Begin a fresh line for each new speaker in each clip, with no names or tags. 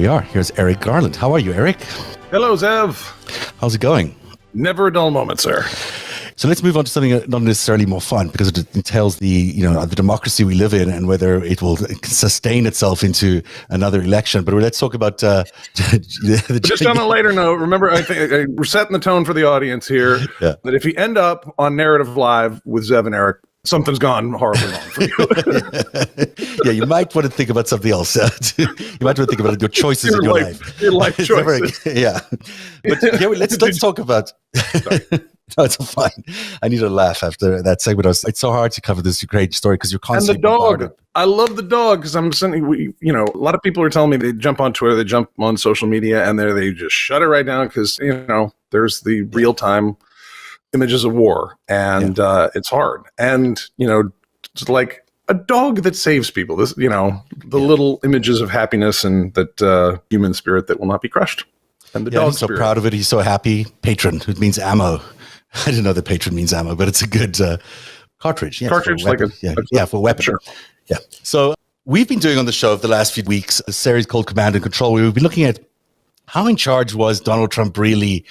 we are. Here's Eric Garland. How are you, Eric?
Hello, Zev.
How's it going?
Never a dull moment, sir.
So let's move on to something not necessarily more fun, because it entails the democracy we live in and whether it will sustain itself into another election. But let's talk about
just on a lighter note. Remember, I think we're setting the tone for the audience here.
Yeah.
That if you end up on Narrative Live with Zev and Eric, something's gone horribly wrong for you.
Yeah, you might want to think about something else. You might want to think about your choices in your life.
Your life choices.
Yeah. But let's talk about... No, it's fine. I need to laugh after that segment. It's so hard to cover this Ukraine story because you're constantly...
And the dog. I love the dog because I'm sending... a lot of people are telling me they jump on Twitter, they jump on social media, and they just shut it right down because, there's the real-time images of war, and it's hard. And, it's like a dog that saves people. This, little images of happiness and that human spirit that will not be crushed. And the dog
he's so
spirit.
Proud of it. He's so happy. Patron, it means ammo. I didn't know that patron means ammo, but it's a good cartridge.
Yeah, cartridge, for
weapon.
Sure.
Yeah. So we've been doing on the show for the last few weeks a series called Command and Control. We've been looking at how in charge was Donald Trump really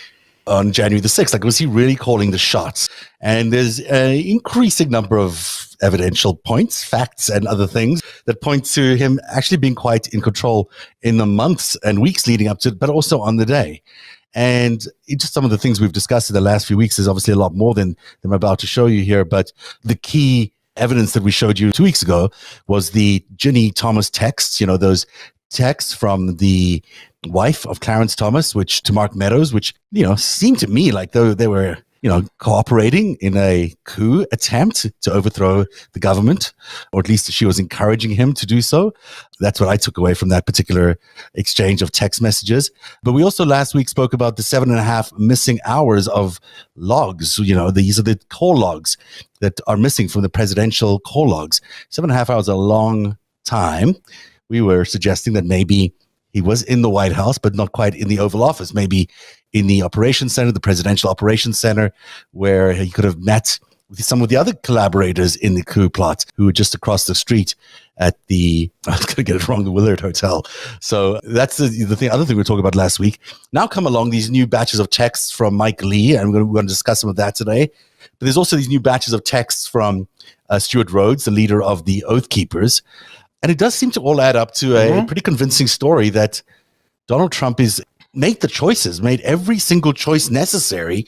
on January the 6th? Like, was he really calling the shots? And there's an increasing number of evidential points, facts, and other things that point to him actually being quite in control in the months and weeks leading up to it, but also on the day. And just some of the things we've discussed in the last few weeks is obviously a lot more than I'm about to show you here. But the key evidence that we showed you 2 weeks ago was the Ginny Thomas texts, those texts from the wife of Clarence Thomas, to Mark Meadows, which, seemed to me like though they were, cooperating in a coup attempt to overthrow the government, or at least she was encouraging him to do so. That's what I took away from that particular exchange of text messages. But we also last week spoke about the 7.5 missing hours of logs. These are the call logs that are missing from the presidential call logs. 7.5 hours is a long time. We were suggesting that maybe he was in the White House, but not quite in the Oval Office, maybe in the Operations Center, the Presidential Operations Center, where he could have met with some of the other collaborators in the coup plot who were just across the street at the, I was going to get it wrong, the Willard Hotel. So that's the other thing we were talking about last week. Now come along these new batches of texts from Mike Lee, and we're going to discuss some of that today. But there's also these new batches of texts from Stuart Rhodes, the leader of the Oath Keepers. And it does seem to all add up to a pretty convincing story that Donald Trump made every single choice necessary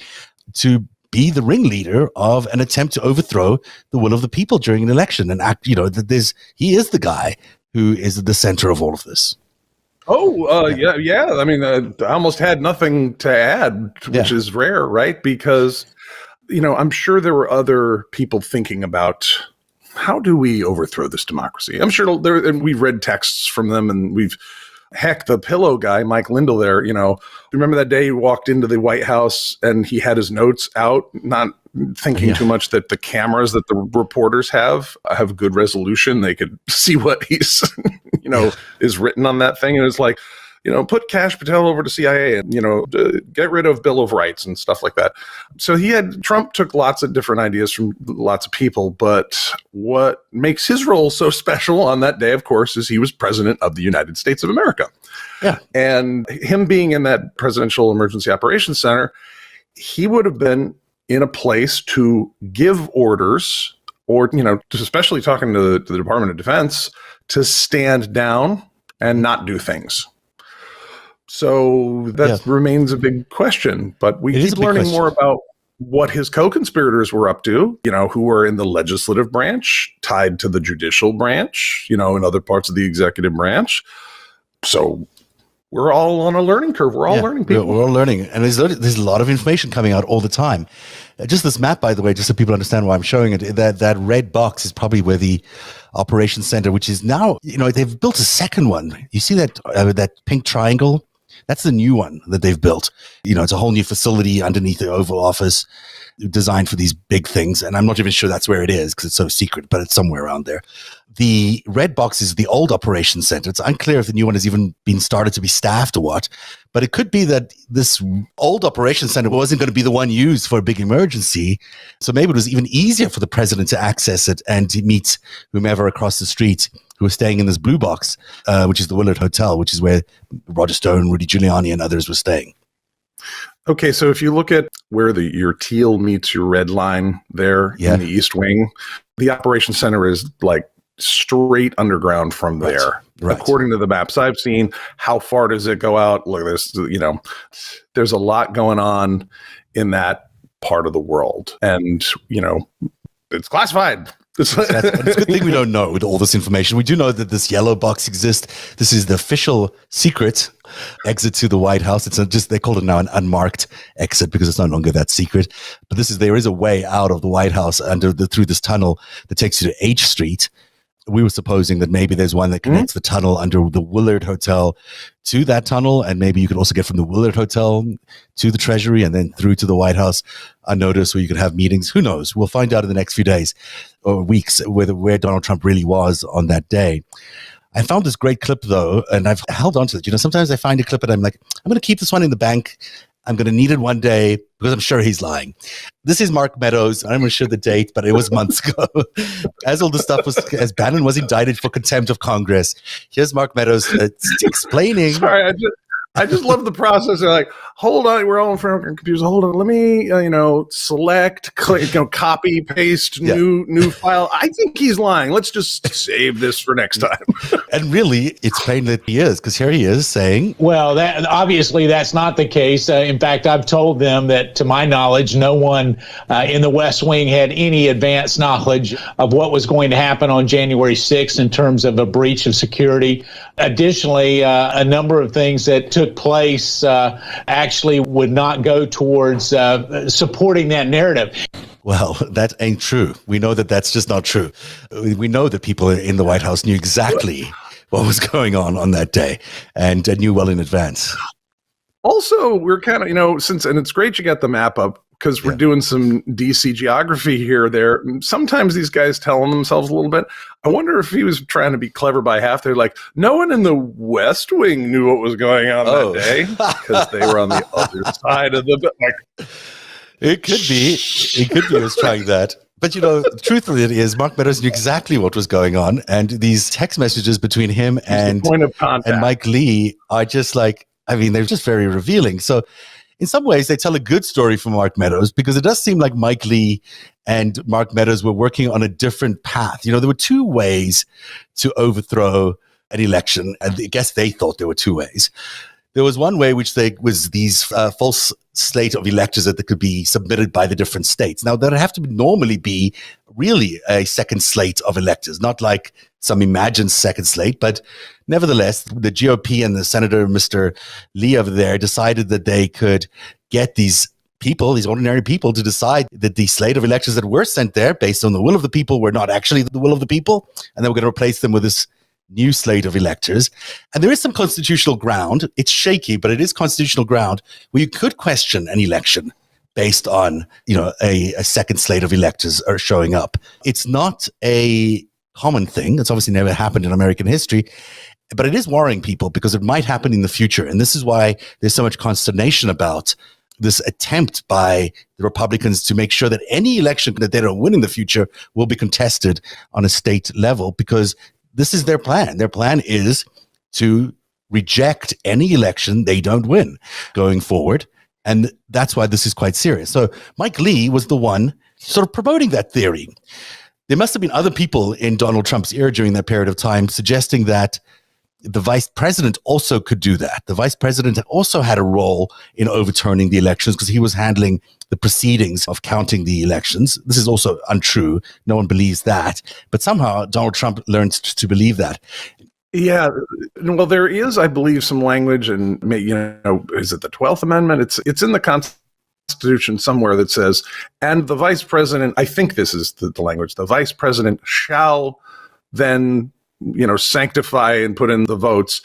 to be the ringleader of an attempt to overthrow the will of the people during an election. And he is the guy who is the center of all of this.
Yeah. I mean, I almost had nothing to add, which is rare, right? Because, I'm sure there were other people thinking about, how do we overthrow this democracy? I'm sure and we've read texts from them, and the pillow guy, Mike Lindell there, remember that day he walked into the White House and he had his notes out, not thinking too much that the cameras that the reporters have good resolution. They could see what he's, is written on that thing. And it's like, put Kash Patel over to CIA and, get rid of Bill of Rights and stuff like that. So Trump took lots of different ideas from lots of people, but what makes his role so special on that day, of course, is he was president of the United States of America.
Yeah. And
him being in that Presidential Emergency Operations Center, he would have been in a place to give orders or, especially talking to the Department of Defense, to stand down and not do things. So that remains a big question, but we keep learning more about what his co-conspirators were up to, who were in the legislative branch, tied to the judicial branch, in other parts of the executive branch. So we're all on a learning curve. We're all learning, people.
We're all learning. And there's a lot of information coming out all the time. Just this map, by the way, just so people understand why I'm showing it, that red box is probably where the Operations Center, which is now, they've built a second one. You see that pink triangle? That's the new one that they've built. It's a whole new facility underneath the Oval Office designed for these big things. And I'm not even sure that's where it is because it's so secret, but it's somewhere around there. The red box is the old Operations Center. It's unclear if the new one has even been started to be staffed or what. But it could be that this old operations center wasn't going to be the one used for a big emergency. So maybe it was even easier for the president to access it and to meet whomever across the street who was staying in this blue box, which is the Willard Hotel, which is where Roger Stone, Rudy Giuliani, and others were staying.
Okay, so if you look at where your teal meets your red line there in the East Wing, the operations center is like straight underground from there. Right. According to the maps I've seen, how far does it go out? Look, there's a lot going on in that part of the world, and it's classified.
It's a good thing we don't know with all this information. We do know that this yellow box exists. This is the official secret exit to the White House. It's they call it now an unmarked exit because it's no longer that secret. But there is a way out of the White House through this tunnel that takes you to H Street. We were supposing that maybe there's one that connects the tunnel under the Willard Hotel to that tunnel, and maybe you could also get from the Willard Hotel to the Treasury and then through to the White House unnoticed, where you could have meetings. Who knows? We'll find out in the next few days or weeks where Donald Trump really was on that day. I found this great clip, though, and I've held on to it. Sometimes I find a clip and I'm like, I'm going to keep this one in the bank. I'm going to need it one day because I'm sure he's lying. This is Mark Meadows. I'm not sure the date, but it was months ago. As all the stuff as Bannon was indicted for contempt of Congress. Here's Mark Meadows explaining.
Sorry, I just love the process. They're like, hold on, we're all in front of our computers. Hold on, let me, select, click, copy, paste, new file. I think he's lying. Let's just save this for next time.
And really, it's plain that he is, because here he is saying,
well, obviously that's not the case. In fact, I've told them that, to my knowledge, no one in the West Wing had any advanced knowledge of what was going to happen on January 6th in terms of a breach of security. Additionally, a number of things that took place actually would not go towards supporting that narrative.
Well, that ain't true. We know that that's just not true. We know that people in the White House knew exactly what was going on that day and knew well in advance.
Also, we're kind of, and it's great you got the map up because we're doing some DC geography here, there. Sometimes these guys tell on themselves a little bit. I wonder if he was trying to be clever by half. They're like, no one in the West Wing knew what was going on that day because they were on the other side of the,
It could be he was trying that. But, truthfully, it is Mark Meadows knew exactly what was going on. And these text messages between him and Mike Lee are just they're just very revealing. So in some ways, they tell a good story from Mark Meadows because it does seem like Mike Lee and Mark Meadows were working on a different path. There were two ways to overthrow an election. And I guess they thought there were two ways. There was one way, which was these false slate of electors that could be submitted by the different states. Now, there'd have to normally be really a second slate of electors, not like some imagined second slate, but nevertheless, the GOP and the Senator, Mr. Lee over there, decided that they could get these people, these ordinary people, to decide that the slate of electors that were sent there based on the will of the people were not actually the will of the people, and they were going to replace them with this new slate of electors. And there is some constitutional ground. It's shaky, but it is constitutional ground where you could question an election based on, a second slate of electors are showing up. It's not a common thing. It's obviously never happened in American history, but it is worrying people because it might happen in the future. And this is why there's so much consternation about this attempt by the Republicans to make sure that any election that they don't win in the future will be contested on a state level, because this is their plan. Their plan is to reject any election they don't win going forward. And that's why this is quite serious. So Mike Lee was the one sort of promoting that theory. There must have been other people in Donald Trump's ear during that period of time suggesting that the vice president also could do that. The vice president also had a role in overturning the elections because he was handling the proceedings of counting the elections. This is also untrue. No one believes that. But somehow Donald Trump learned to believe that.
Yeah, well, there is, I believe, some language, and is it the 12th Amendment? It's in the Constitution somewhere that says, and the vice president, I think this is the language, the vice president shall then, sanctify and put in the votes.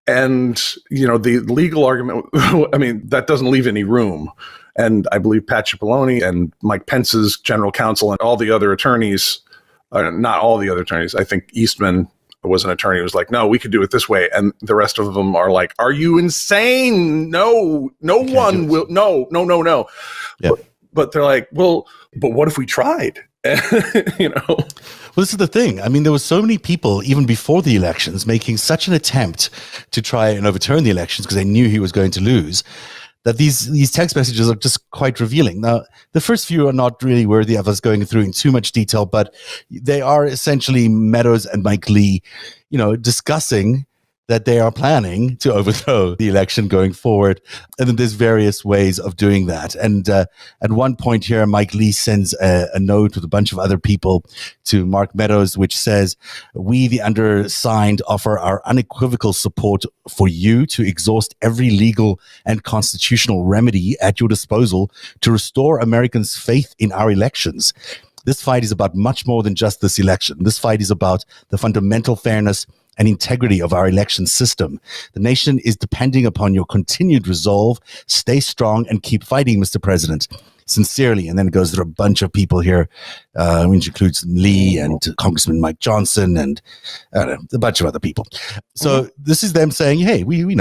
And, the legal argument, that doesn't leave any room. And I believe Pat Cipollone and Mike Pence's general counsel and all the other attorneys, not all the other attorneys, I think Eastman, was an attorney who was like, no, we could do it this way. And the rest of them are like, are you insane? No one will. No.
Yeah.
But they're like, well, but what if we tried? Well,
this is the thing. I mean, there were so many people, even before the elections, making such an attempt to try and overturn the elections because they knew he was going to lose, that these text messages are just quite revealing. Now, the first few are not really worthy of us going through in too much detail, but they are essentially Meadows and Mike Lee, discussing that they are planning to overthrow the election going forward. And then there's various ways of doing that. And at one point here, Mike Lee sends a note with a bunch of other people to Mark Meadows, which says, we, the undersigned, offer our unequivocal support for you to exhaust every legal and constitutional remedy at your disposal to restore Americans' faith in our elections. This fight is about much more than just this election. This fight is about the fundamental fairness and integrity of our election system. The nation is depending upon your continued resolve. Stay strong and keep fighting, Mr. President. Sincerely. And then it goes through a bunch of people here, which includes Lee and Congressman Mike Johnson and a bunch of other people. So this is them saying, hey, we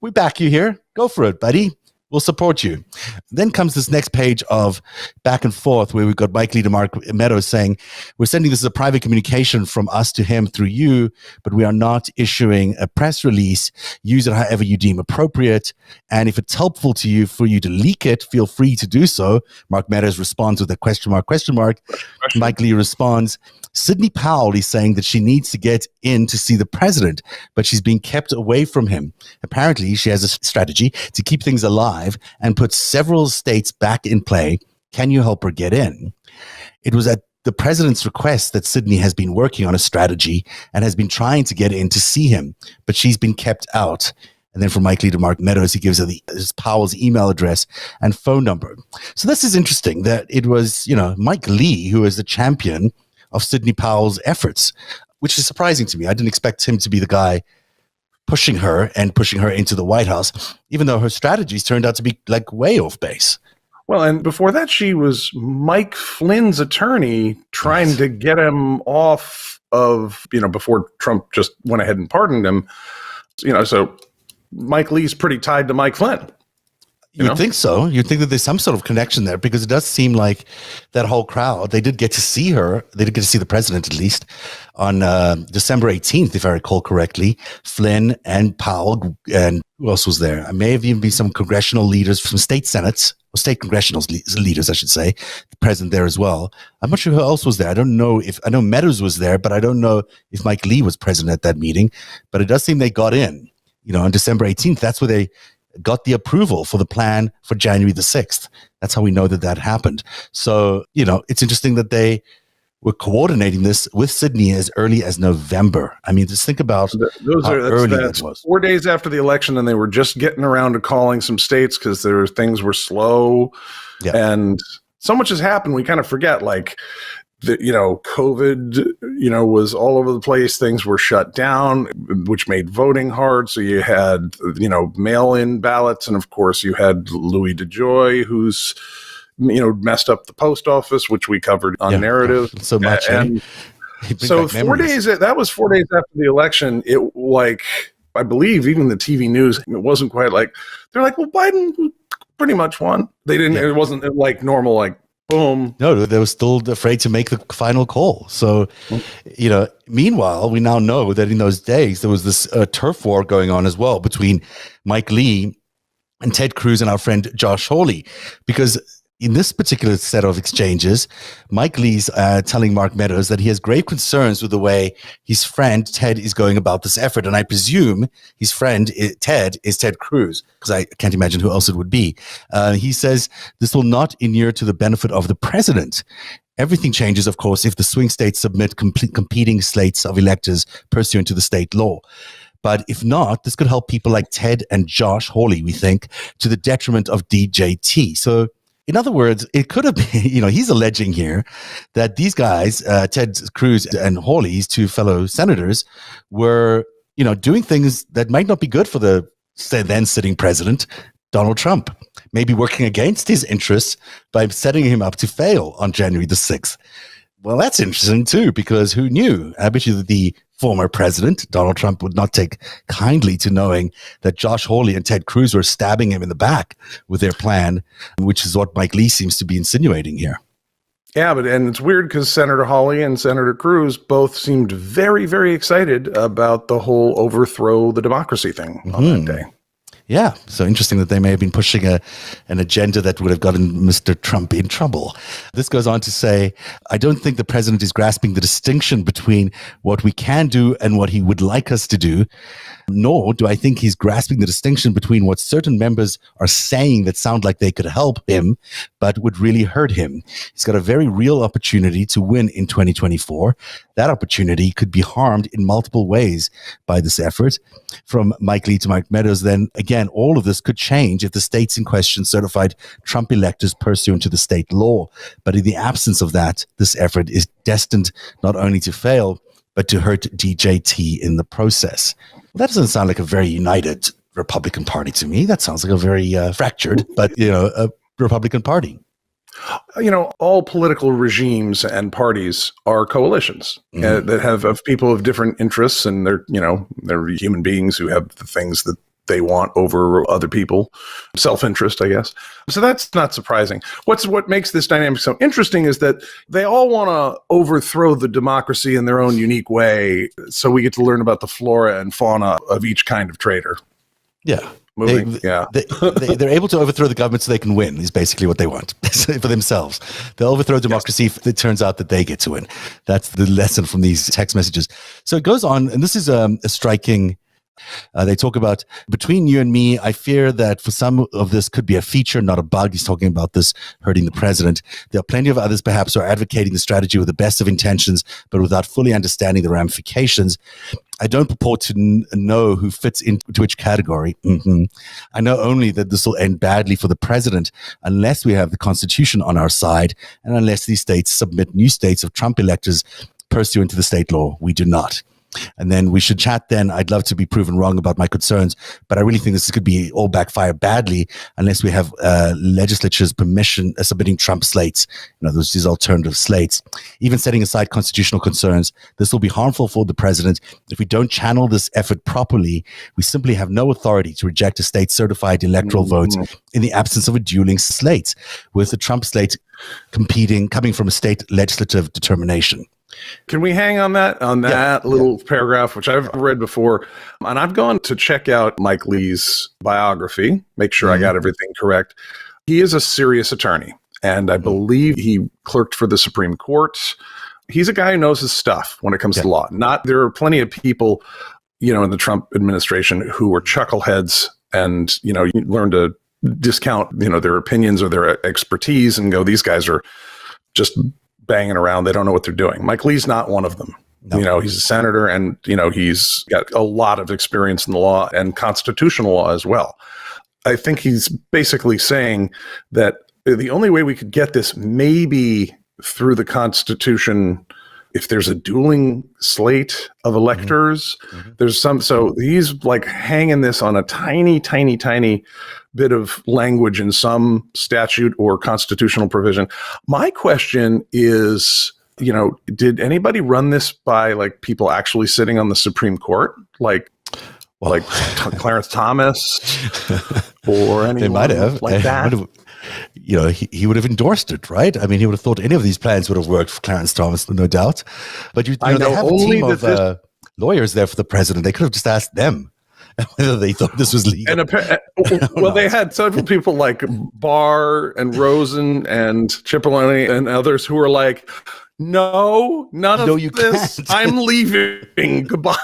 back you here. Go for it, buddy. We'll support you. Then comes this next page of back and forth where we've got Mike Lee to Mark Meadows saying, we're sending this as a private communication from us to him through you, but we are not issuing a press release. Use it however you deem appropriate. And if it's helpful to you for you to leak it, feel free to do so. Mark Meadows responds with a question mark. Mike Lee responds, Sidney Powell is saying that she needs to get in to see the president, but she's being kept away from him. Apparently, she has a strategy to keep things alive and put several states back in play. Can you help her get in? It was at the president's request that Sidney has been working on a strategy and has been trying to get in to see him, but she's been kept out. And then from Mike Lee to Mark Meadows, he gives her his Powell's email address and phone number. So this is interesting that it was, Mike Lee who is the champion of Sidney Powell's efforts, which is surprising to me. I didn't expect him to be the guy pushing her into the White House, even though her strategies turned out to be like way off base.
Well, and before that, she was Mike Flynn's attorney trying to get him off of, before Trump just went ahead and pardoned him. So Mike Lee's pretty tied to Mike Flynn.
You'd think so. You'd think that there's some sort of connection there because it does seem like that whole crowd, they did get to see her. They did get to see the president, at least, on December 18th, if I recall correctly. Flynn and Powell, and who else was there? I may have even been some congressional leaders from state senates, or state congressional leaders, I should say, present there as well. I'm not sure who else was there. I know Meadows was there, but I don't know if Mike Lee was present at that meeting. But it does seem they got in, on December 18th. That's where they got the approval for the plan for January the 6th. That's how we know that happened. So, it's interesting that they were coordinating this with Sidney as early as November. I mean, just think about how early that was.
4 days after the election, and they were just getting around to calling some states because things were slow. Yeah. And so much has happened. We kind of forget, like, COVID, was all over the place. Things were shut down, which made voting hard. So you had, mail-in ballots. And of course you had Louis DeJoy, who's, messed up the post office, which we covered on Narrative.
So much.
And so 4 days, that was 4 days after the election. I believe even the TV news, it wasn't quite like, they're like, well, Biden pretty much won. They didn't, it wasn't like normal, like, boom.
No, they were still afraid to make the final call. So, meanwhile, we now know that in those days, there was this turf war going on as well between Mike Lee and Ted Cruz and our friend Josh Hawley, because in this particular set of exchanges, Mike Lee's telling Mark Meadows that he has grave concerns with the way his friend Ted is going about this effort. And I presume his friend Ted is Ted Cruz, because I can't imagine who else it would be. He says this will not inure to the benefit of the president. Everything changes, of course, if the swing states submit competing slates of electors pursuant to the state law. But if not, this could help people like Ted and Josh Hawley, we think, to the detriment of DJT. So, in other words, it could have been, he's alleging here that these guys, Ted Cruz and Hawley's two fellow senators, were, doing things that might not be good for the then sitting president, Donald Trump, maybe working against his interests by setting him up to fail on January the 6th. Well, that's interesting too, because who knew? I bet you that the former president, Donald Trump, would not take kindly to knowing that Josh Hawley and Ted Cruz were stabbing him in the back with their plan, which is what Mike Lee seems to be insinuating here.
Yeah, and it's weird because Senator Hawley and Senator Cruz both seemed very, very excited about the whole overthrow the democracy thing on that day.
Yeah, so interesting that they may have been pushing an agenda that would have gotten Mr. Trump in trouble. This goes on to say, I don't think the president is grasping the distinction between what we can do and what he would like us to do, nor do I think he's grasping the distinction between what certain members are saying that sound like they could help him, but would really hurt him. He's got a very real opportunity to win in 2024. That opportunity could be harmed in multiple ways by this effort. From Mike Lee to Mike Meadows, then again, all of this could change if the states in question certified Trump electors pursuant to the state law. But in the absence of that, this effort is destined not only to fail, but to hurt DJT in the process. Well, that doesn't sound like a very united Republican Party to me. That sounds like a very fractured, but a Republican Party.
All political regimes and parties are coalitions that have of people of different interests, and they're human beings who have the things that they want over other people, self-interest, I guess. So that's not surprising. What makes this dynamic so interesting is that they all want to overthrow the democracy in their own unique way. So we get to learn about the flora and fauna of each kind of traitor.
Yeah.
They're
able to overthrow the government so they can win is basically what they want for themselves. They'll overthrow democracy if it turns out that they get to win. That's the lesson from these text messages. So it goes on, and this is a striking. They talk about, between you and me, I fear that for some of this could be a feature, not a bug. He's talking about this hurting the president. There are plenty of others perhaps who are advocating the strategy with the best of intentions, but without fully understanding the ramifications. I don't purport to know who fits into which category. I know only that this will end badly for the president unless we have the Constitution on our side and unless these states submit new states of Trump electors pursuant to the state law. We do not. And then we should chat then. I'd love to be proven wrong about my concerns, but I really think this could be all backfire badly unless we have legislature's permission submitting Trump slates, these alternative slates. Even setting aside constitutional concerns, this will be harmful for the president. If we don't channel this effort properly, we simply have no authority to reject a state-certified electoral vote in the absence of a dueling slate, with the Trump slate coming from a state legislative determination.
Can we hang on that little paragraph, which I've read before? And I've gone to check out Mike Lee's biography, make sure I got everything correct. He is a serious attorney, and I believe he clerked for the Supreme Court. He's a guy who knows his stuff when it comes to law. There are plenty of people, in the Trump administration who are chuckleheads, and, you learn to discount, their opinions or their expertise and go, these guys are just banging around. They don't know what they're doing. Mike Lee's not one of them. No. He's a senator, and, he's got a lot of experience in the law and constitutional law as well. I think he's basically saying that the only way we could get this maybe through the Constitution, if there's a dueling slate of electors, there's so he's like hanging this on a tiny, tiny, tiny bit of language in some statute or constitutional provision. My question is, did anybody run this by people actually sitting on the Supreme Court? Clarence Thomas or anyone
they might have.
like that?
He would have endorsed it, right? I mean, he would have thought any of these plans would have worked for Clarence Thomas, no doubt. But they have a team of lawyers there for the president. They could have just asked them whether they thought this was legal.
They had several people like Barr and Rosen and Cipollone and others who were like, no, none of this. Can't. I'm leaving. Goodbye.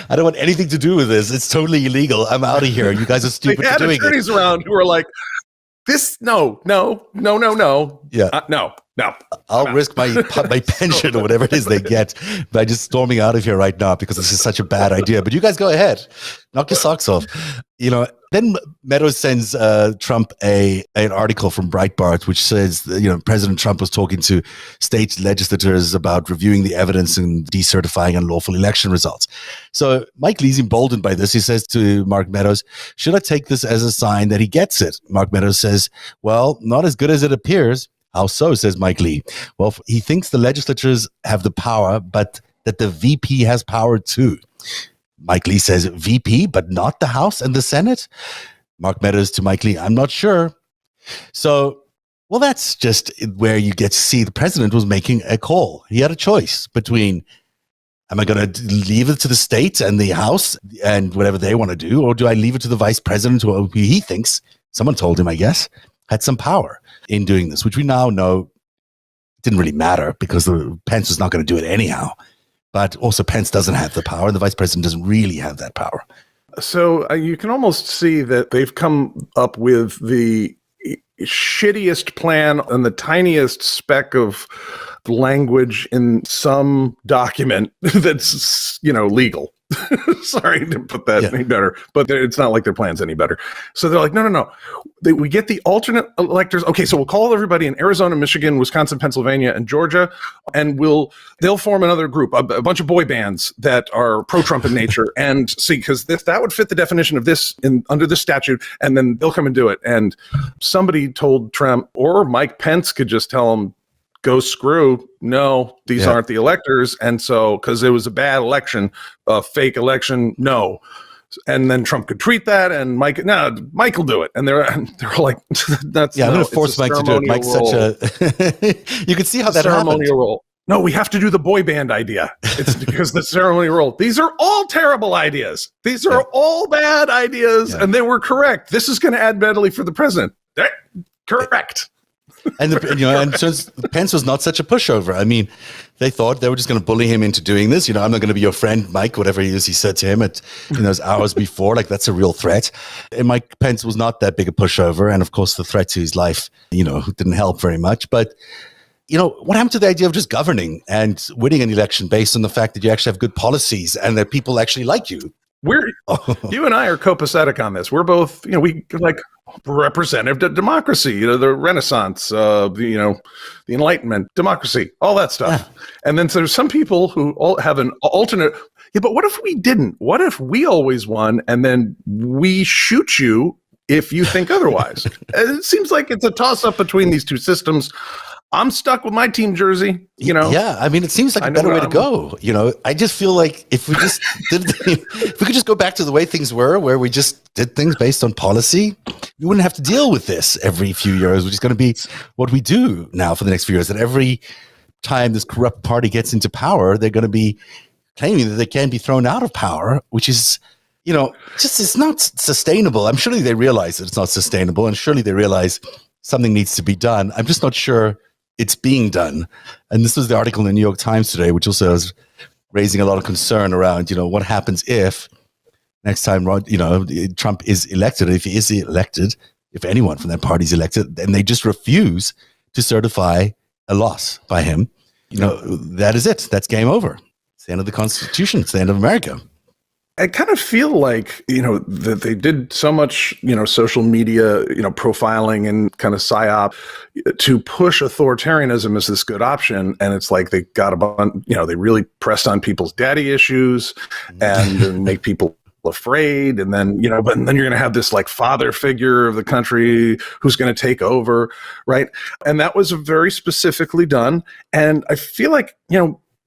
I don't want anything to do with this. It's totally illegal. I'm out of here. You guys are stupid for doing it.
They had attorneys around who were like, this, no.
Yeah.
No.
I'll risk my pension or whatever it is they get by just storming out of here right now because this is such a bad idea. But you guys go ahead. Knock your socks off. Then Meadows sends Trump an article from Breitbart, which says, President Trump was talking to state legislators about reviewing the evidence and decertifying unlawful election results. So Mike Lee's emboldened by this. He says to Mark Meadows, should I take this as a sign that he gets it? Mark Meadows says, well, not as good as it appears. How so, says Mike Lee. Well, he thinks the legislatures have the power, but that the VP has power too. Mike Lee says VP, but not the House and the Senate. Mark Meadows to Mike Lee, I'm not sure. So, well, that's just where you get to see the president was making a call. He had a choice between, am I going to leave it to the states and the House and whatever they want to do, or do I leave it to the vice president who he thinks, someone told him, I guess, had some power in doing this, which we now know didn't really matter because Pence was not going to do it anyhow. But also Pence doesn't have the power, and the vice president doesn't really have that power.
So you can almost see that they've come up with the shittiest plan and the tiniest speck of language in some document that's, legal. Sorry to put that any better, but it's not like their plan's any better. So they're like, no. We get the alternate electors. Okay, so we'll call everybody in Arizona, Michigan, Wisconsin, Pennsylvania, and Georgia, and they'll form another group, a bunch of boy bands that are pro-Trump in nature, and see, because that would fit the definition of this under this statute, and then they'll come and do it. And somebody told Trump, or Mike Pence could just tell him, go screw. No, these aren't the electors. And so, because it was a bad election, a fake election, no. And then Trump could tweet that, and Mike will do it. And they're like, that's
I'm going to force Mike to do it. Mike's such a. You can see how that
ceremonial
happened.
Role. No, we have to do the boy band idea. It's because the ceremonial role. These are all terrible ideas. These are all bad ideas, and they were correct. This is going to add badly for the president. Correct.
And and since Pence was not such a pushover, I mean, they thought they were just going to bully him into doing this. I'm not going to be your friend, Mike, whatever he said to him at those hours before. Like, that's a real threat. And Mike Pence was not that big a pushover, and of course, the threat to his life, didn't help very much. But what happened to the idea of just governing and winning an election based on the fact that you actually have good policies and that people actually like you?
You and I are copacetic on this. We're both, we like representative democracy, the Renaissance, the Enlightenment, democracy, all that stuff. Yeah. And then there's some people who all have an alternate. Yeah, but what if we didn't? What if we always won and then we shoot you if you think otherwise? It seems like it's a toss-up between these two systems. I'm stuck with my team jersey,
Yeah, I mean, it seems like a better way to go. I just feel like if we just if we could just go back to the way things were, where we just did things based on policy, we wouldn't have to deal with this every few years, which is going to be what we do now for the next few years. That every time this corrupt party gets into power, they're going to be claiming that they can be thrown out of power, which is, just it's not sustainable. I'm sure they realize that it's not sustainable, and surely they realize something needs to be done. I'm just not sure it's being done. And this was the article in the New York Times today, which also is raising a lot of concern around, what happens if next time, Trump is elected, if he is elected, if anyone from that party is elected, and they just refuse to certify a loss by him, that is it. That's game over. It's the end of the Constitution. It's the end of America.
I kind of feel like, that they did so much, social media, profiling and kind of psyop to push authoritarianism as this good option. And it's like they got a bunch, they really pressed on people's daddy issues and make people afraid. And then, but then you're going to have this like father figure of the country who's going to take over. Right. And that was very specifically done. And I feel like,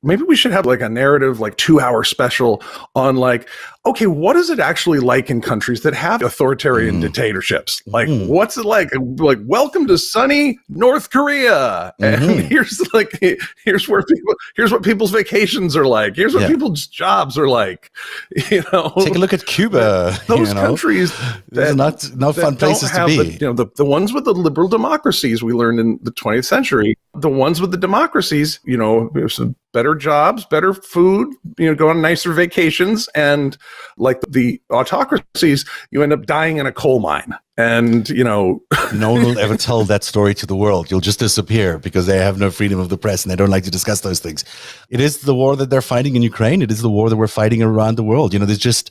maybe we should have like a narrative, like 2-hour special on like, okay, what is it actually like in countries that have authoritarian dictatorships? Like, what's it like? Like, welcome to sunny North Korea. And here's what people's vacations are like. Here's what people's jobs are like.
Take a look at Cuba.
Those countries that
not fun places to be.
The ones with the liberal democracies we learned in the 20th century, the ones with the democracies, there's better jobs, better food, go on nicer vacations, and like the autocracies, you end up dying in a coal mine. And,
no one will ever tell that story to the world. You'll just disappear because they have no freedom of the press and they don't like to discuss those things. It is the war that they're fighting in Ukraine. It is the war that we're fighting around the world. There's just,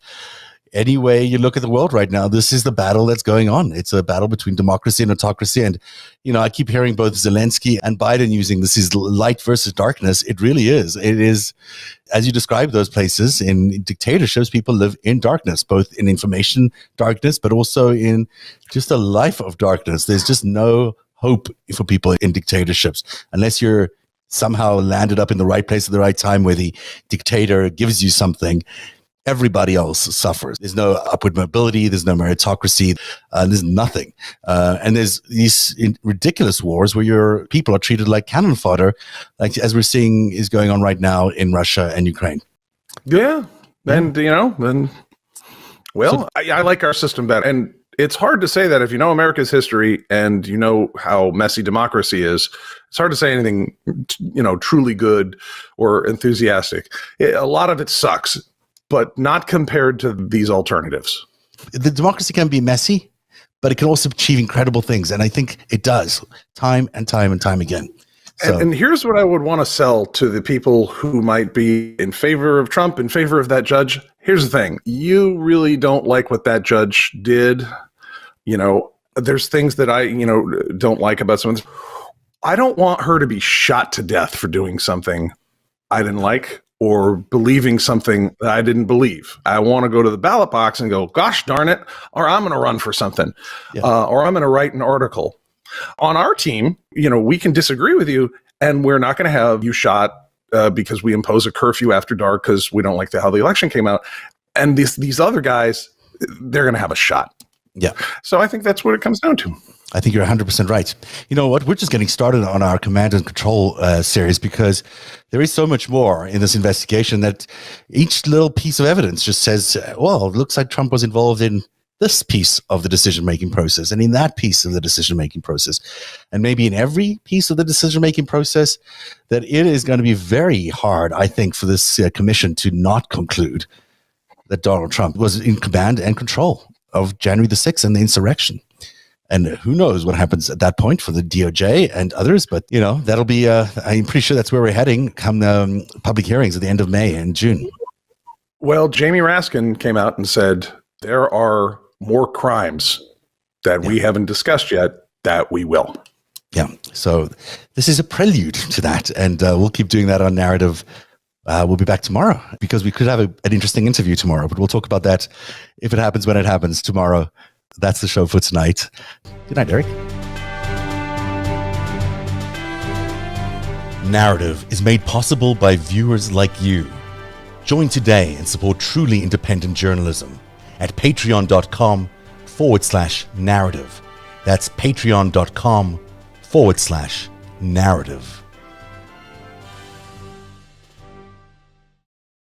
any way you look at the world right now, this is the battle that's going on. It's a battle between democracy and autocracy. And, I keep hearing both Zelensky and Biden using this is light versus darkness. It really is. It is, as you describe those places in dictatorships, people live in darkness, both in information darkness, but also in just a life of darkness. There's just no hope for people in dictatorships unless you're somehow landed up in the right place at the right time where the dictator gives you something, everybody else suffers. There's no upward mobility. There's no meritocracy. There's nothing. And there's these ridiculous wars where your people are treated like cannon fodder, like as we're seeing is going on right now in Russia and Ukraine.
Yeah. And, I like our system better. And it's hard to say that if you know America's history and you know how messy democracy is. It's hard to say anything, truly good or enthusiastic. A lot of it sucks, but not compared to these alternatives.
The democracy can be messy, but it can also achieve incredible things. And I think it does time and time and time again. So.
And here's what I would want to sell to the people who might be in favor of Trump, in favor of that judge. Here's the thing. You really don't like what that judge did. There's things that I, don't like about someone. I don't want her to be shot to death for doing something I didn't like or believing something that I didn't believe. I want to go to the ballot box and go, gosh darn it, or I'm going to run for something, or I'm going to write an article. On our team, we can disagree with you, and we're not going to have you shot because we impose a curfew after dark because we don't like how the election came out. And these other guys, they're going to have a shot.
Yeah.
So I think that's what it comes down to.
I think you're 100% right. You know what? We're just getting started on our command and control series because there is so much more in this investigation that each little piece of evidence just says, well, it looks like Trump was involved in this piece of the decision-making process and in that piece of the decision-making process. And maybe in every piece of the decision-making process, that it is going to be very hard, I think, for this commission to not conclude that Donald Trump was in command and control of January the 6th and the insurrection. And who knows what happens at that point for the DOJ and others. But, that'll be, I'm pretty sure that's where we're heading come public hearings at the end of May and June.
Well, Jamie Raskin came out and said there are more crimes that we haven't discussed yet that we will.
Yeah. So this is a prelude to that. And we'll keep doing that on Narrative. We'll be back tomorrow because we could have an interesting interview tomorrow. But we'll talk about that if it happens when it happens tomorrow. That's the show for tonight. Good night, Eric. Narrative is made possible by viewers like you. Join today and support truly independent journalism at patreon.com/narrative. That's patreon.com/narrative.